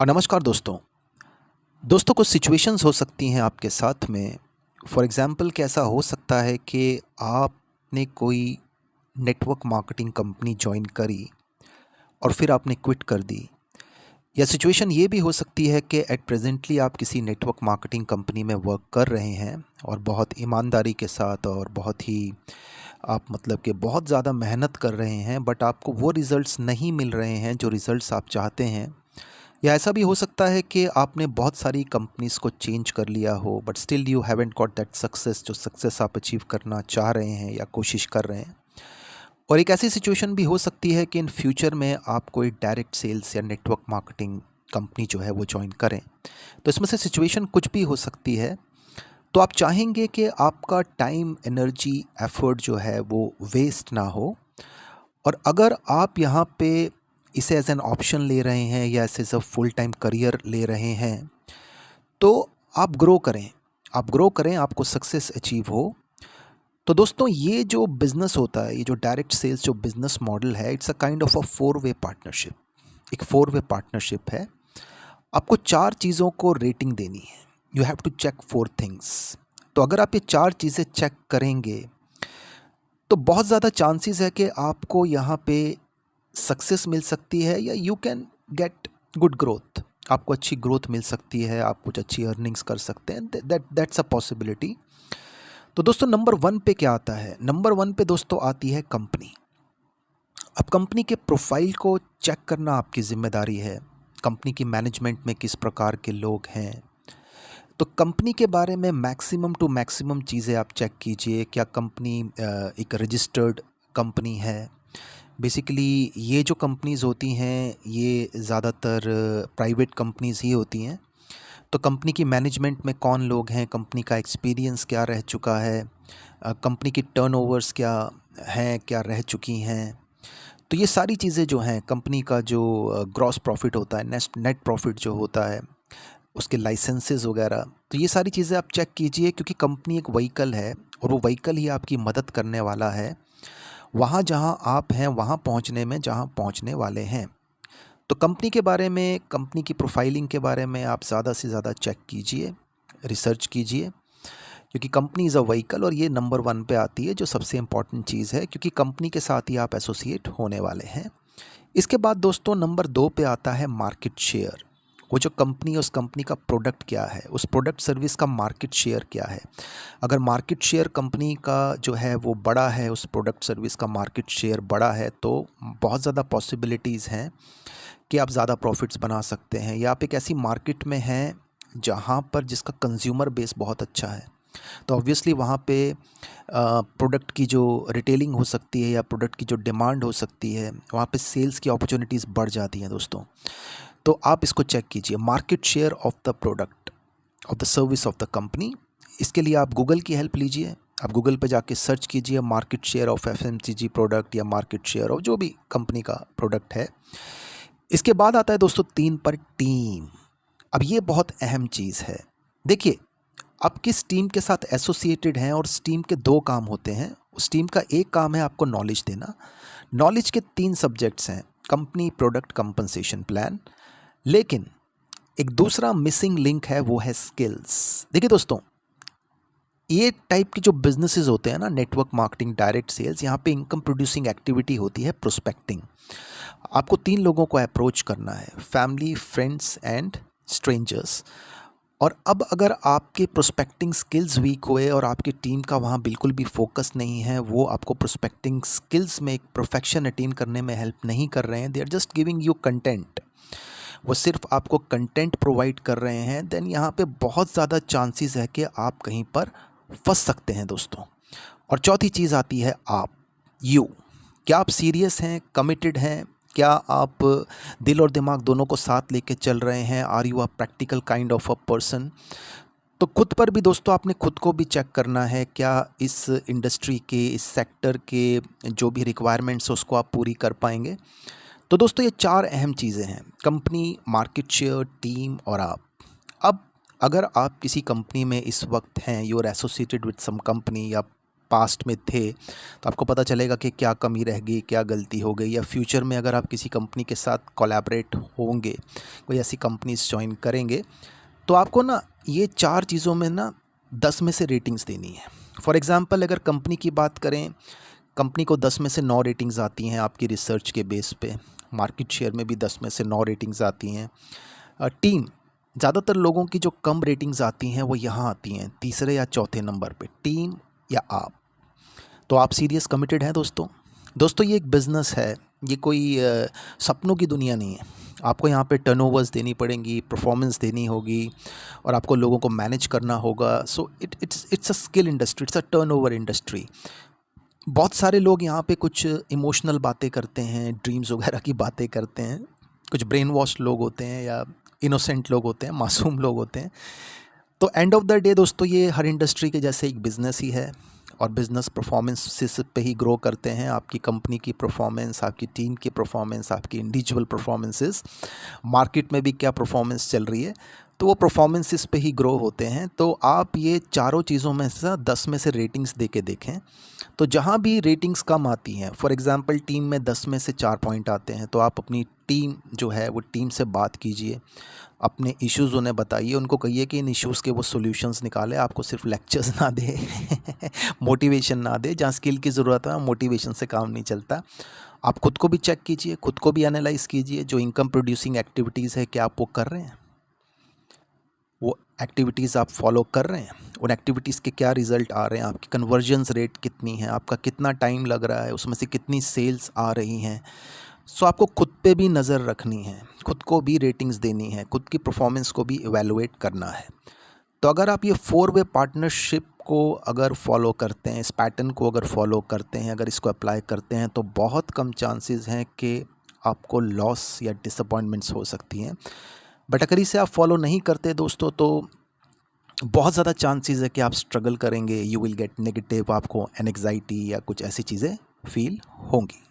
और नमस्कार दोस्तों। दोस्तों कुछ सिचुएशंस हो सकती हैं आपके साथ में। फॉर एग्ज़ाम्पल कैसा हो सकता है कि आपने कोई नेटवर्क मार्केटिंग कंपनी जॉइन करी और फिर आपने क्विट कर दी। या सिचुएशन ये भी हो सकती है कि एट प्रेजेंटली आप किसी नेटवर्क मार्केटिंग कंपनी में वर्क कर रहे हैं और बहुत ईमानदारी के साथ और बहुत ही आप मतलब कि बहुत ज़्यादा मेहनत कर रहे हैं, बट आपको वो रिज़ल्ट्स नहीं मिल रहे हैं जो रिज़ल्ट्स आप चाहते हैं। या ऐसा भी हो सकता है कि आपने बहुत सारी कंपनीज़ को चेंज कर लिया हो, but still you haven't got that success जो सक्सेस आप अचीव करना चाह रहे हैं या कोशिश कर रहे हैं। और एक ऐसी सिचुएशन भी हो सकती है कि इन फ्यूचर में आप कोई डायरेक्ट सेल्स या नेटवर्क मार्केटिंग कंपनी जो है वो ज्वाइन करें। तो इसमें से सिचुएशन कुछ भी हो सकती है। तो आप चाहेंगे कि आपका टाइम, एनर्जी, एफर्ट जो है वो वेस्ट ना हो। और अगर आप यहाँ पे इसे एज एन ऑप्शन ले रहे हैं या as a full time career ले रहे हैं, तो आप ग्रो करें। आप ग्रो करें, आपको सक्सेस अचीव हो। तो दोस्तों ये जो बिज़नेस होता है, ये जो डायरेक्ट सेल्स जो बिज़नेस मॉडल है, it's a kind of a four way partnership. एक फोर वे पार्टनरशिप है। आपको चार चीज़ों को रेटिंग देनी है। You have to check four things. तो अगर आप ये चार चीज़ें चेक करेंगे तो बहुत ज़्यादा चांसेस है कि आपको यहाँ पे सक्सेस मिल सकती है या you can get good growth. आपको अच्छी ग्रोथ मिल सकती है, आप कुछ अच्छी अर्निंग्स कर सकते हैं। That's a possibility. तो दोस्तों नंबर वन पे क्या आता है? नंबर वन पे दोस्तों आती है कंपनी। अब कंपनी के प्रोफाइल को चेक करना आपकी जिम्मेदारी है। कंपनी की मैनेजमेंट में किस प्रकार के लोग हैं। तो कंपनी के बारे में मैक्सिमम टू मैक्सिमम चीज़ें आप चेक कीजिए। क्या कंपनी एक रजिस्टर्ड कंपनी है? बेसिकली ये जो कंपनीज़ होती हैं ये ज़्यादातर प्राइवेट कंपनीज़ ही होती हैं। तो कंपनी की मैनेजमेंट में कौन लोग हैं, कंपनी का एक्सपीरियंस क्या रह चुका है, कंपनी की टर्नओवर्स क्या हैं, क्या रह चुकी हैं। तो ये सारी चीज़ें जो हैं, कंपनी का जो ग्रॉस प्रॉफिट होता है, नेट प्रॉफिट जो होता है, उसके लाइसेंसेस वगैरह, तो ये सारी चीज़ें आप चेक कीजिए। क्योंकि कंपनी एक व्हीकल है और वो व्हीकल ही आपकी मदद करने वाला है वहाँ जहाँ आप हैं वहाँ पहुँचने में, जहाँ पहुँचने वाले हैं। तो कंपनी के बारे में, कंपनी की प्रोफाइलिंग के बारे में आप ज़्यादा से ज़्यादा चेक कीजिए, रिसर्च कीजिए। क्योंकि कंपनी इज़ अ व्हीकल और ये नंबर वन पे आती है जो सबसे इम्पॉर्टेंट चीज़ है, क्योंकि कंपनी के साथ ही आप एसोसिएट होने वाले हैं। इसके बाद दोस्तों नंबर दो पे आता है मार्केट शेयर। वो जो कंपनी है, उस कंपनी का प्रोडक्ट क्या है, उस प्रोडक्ट सर्विस का मार्केट शेयर क्या है। अगर मार्केट शेयर कंपनी का जो है वो बड़ा है, उस प्रोडक्ट सर्विस का मार्केट शेयर बड़ा है, तो बहुत ज़्यादा पॉसिबिलिटीज़ हैं कि आप ज़्यादा प्रॉफिट्स बना सकते हैं। या आप एक ऐसी मार्केट में हैं जहाँ पर जिसका कंज्यूमर बेस बहुत अच्छा है, तो ऑब्वियसली वहाँ पे प्रोडक्ट की जो रिटेलिंग हो सकती है या प्रोडक्ट की जो डिमांड हो सकती है, वहाँ पे सेल्स की अपॉर्चुनिटीज़ बढ़ जाती हैं दोस्तों। तो आप इसको चेक कीजिए, market share of the product, of the service of the company. इसके लिए आप गूगल की हेल्प लीजिए। आप गूगल पे जाके सर्च कीजिए market share of FMCG product या मार्केट शेयर ऑफ जो भी कंपनी का प्रोडक्ट है। इसके बाद आता है दोस्तों तीन पर टीम। अब ये बहुत अहम चीज़ है। देखिए, आप किस टीम के साथ एसोसिएटेड हैं, और उस टीम के दो काम होते हैं। उस टीम का एक काम है आपको नॉलेज देना। नॉलेज के तीन सब्जेक्ट्स हैं, कंपनी, प्रोडक्ट, कंपनसेशन प्लान। लेकिन एक दूसरा मिसिंग लिंक है, वो है स्किल्स। देखिए दोस्तों, ये टाइप के जो बिजनेसेस होते हैं ना, नेटवर्क मार्केटिंग, डायरेक्ट सेल्स, यहाँ पे इनकम प्रोड्यूसिंग एक्टिविटी होती है प्रोस्पेक्टिंग। आपको तीन लोगों को अप्रोच करना है, फैमिली, फ्रेंड्स एंड स्ट्रेंजर्स। और अब अगर आपके प्रोस्पेक्टिंग स्किल्स वीक हुए और आपकी टीम का वहाँ बिल्कुल भी फोकस नहीं है, वो आपको प्रोस्पेक्टिंग स्किल्स में एक परफेक्शन अटेन करने में हेल्प नहीं कर रहे हैं, they are just giving you content, वो सिर्फ आपको कंटेंट प्रोवाइड कर रहे हैं, देन यहाँ पे बहुत ज़्यादा चांसेस है कि आप कहीं पर फंस सकते हैं दोस्तों। और चौथी चीज़ आती है आप, यू। क्या आप सीरियस हैं, कमिटेड हैं? क्या आप दिल और दिमाग दोनों को साथ लेके चल रहे हैं? Are you a practical kind of a person? तो खुद पर भी दोस्तों आपने खुद को भी चेक करना है, क्या इस इंडस्ट्री के, इस सेक्टर के जो भी रिक्वायरमेंट्स उसको आप पूरी कर पाएंगे। तो दोस्तों ये चार अहम चीज़ें हैं, कंपनी, मार्केट शेयर, टीम और आप। अब अगर आप किसी कंपनी में इस वक्त हैं, you are associated with some company, या पास्ट में थे, तो आपको पता चलेगा कि क्या कमी रह गई, क्या गलती हो गई, या फ्यूचर में अगर आप किसी कंपनी के साथ कोलैबोरेट होंगे, कोई ऐसी कंपनीज ज्वाइन करेंगे, तो आपको ना ये 4 चीज़ों में ना 10 में से रेटिंग्स देनी है। फॉर एग्ज़ाम्पल अगर कंपनी की बात करें, कंपनी को 10 में से 9 रेटिंग्स आती हैं आपकी रिसर्च के बेस पे। मार्केट शेयर में भी 10 में से 9 रेटिंग्स आती हैं। टीम, ज़्यादातर लोगों की जो कम रेटिंग्स आती हैं वो यहाँ आती हैं, तीसरे या चौथे नंबर पे, टीम या आप। तो आप सीरियस कमिटेड हैं दोस्तों? दोस्तों ये एक बिज़नेस है, ये कोई सपनों की दुनिया नहीं है। आपको यहाँ पे टर्नओवर्स देनी पड़ेंगी, परफॉर्मेंस देनी होगी, और आपको लोगों को मैनेज करना होगा। So it's a skill industry, it's a turnover industry. बहुत सारे लोग यहाँ पे कुछ इमोशनल बातें करते हैं, ड्रीम्स वगैरह की बातें करते हैं। कुछ ब्रेन वॉश लोग होते हैं या इनोसेंट लोग होते हैं, मासूम लोग होते हैं। तो एंड ऑफ द डे दोस्तों, ये हर इंडस्ट्री के जैसे एक बिज़नेस ही है, और बिज़नेस परफॉर्मेंस पे ही ग्रो करते हैं। आपकी कंपनी की परफॉर्मेंस, आपकी टीम की परफॉर्मेंस, आपकी इंडिविजुअल परफॉर्मेंसेस, मार्केट में भी क्या परफॉर्मेंस चल रही है, तो वो परफॉर्मेंसेस पे ही ग्रो होते हैं। तो आप ये चारों चीज़ों में से 10 में से रेटिंग्स दे के देखें, तो जहाँ भी रेटिंग्स कम आती हैं, फॉर एग्ज़ाम्पल टीम में 10 में से 4 पॉइंट आते हैं, तो आप अपनी टीम जो है वो टीम से बात कीजिए, अपने इश्यूज़ उन्हें बताइए, उनको कहिए कि इन इश्यूज़ के वो सॉल्यूशंस निकालें। आपको सिर्फ लेक्चर्स ना दे मोटिवेशन ना दे। जहाँ स्किल की ज़रूरत है, मोटिवेशन से काम नहीं चलता। आप खुद को भी चेक कीजिए, खुद को भी एनालाइज़ कीजिए। जो इनकम प्रोड्यूसिंग एक्टिविटीज़ है, क्या आप वो कर रहे हैं? वो एक्टिविटीज़ आप फॉलो कर रहे हैं? उन एक्टिविटीज़ के क्या रिज़ल्ट आ रहे हैं? आपकी कन्वर्जन्स रेट कितनी है? आपका कितना टाइम लग रहा है? उसमें से कितनी सेल्स आ रही हैं? सो आपको खुद पे भी नज़र रखनी है, खुद को भी रेटिंग्स देनी है, खुद की परफॉर्मेंस को भी इवैल्यूएट करना है। तो अगर आप ये 4 वे पार्टनरशिप को अगर फॉलो करते हैं, इस पैटर्न को अगर फॉलो करते हैं, अगर इसको अप्लाई करते हैं, तो बहुत कम चांसेस हैं कि आपको लॉस या डिसअपॉइंटमेंट्स हो सकती हैं। बट अगर इसे आप फॉलो नहीं करते दोस्तों, तो बहुत ज़्यादा चांसेस है कि आप स्ट्रगल करेंगे, यू विल गेट नेगेटिव, आपको एंग्जाइटी या कुछ ऐसी चीज़ें फील होंगी।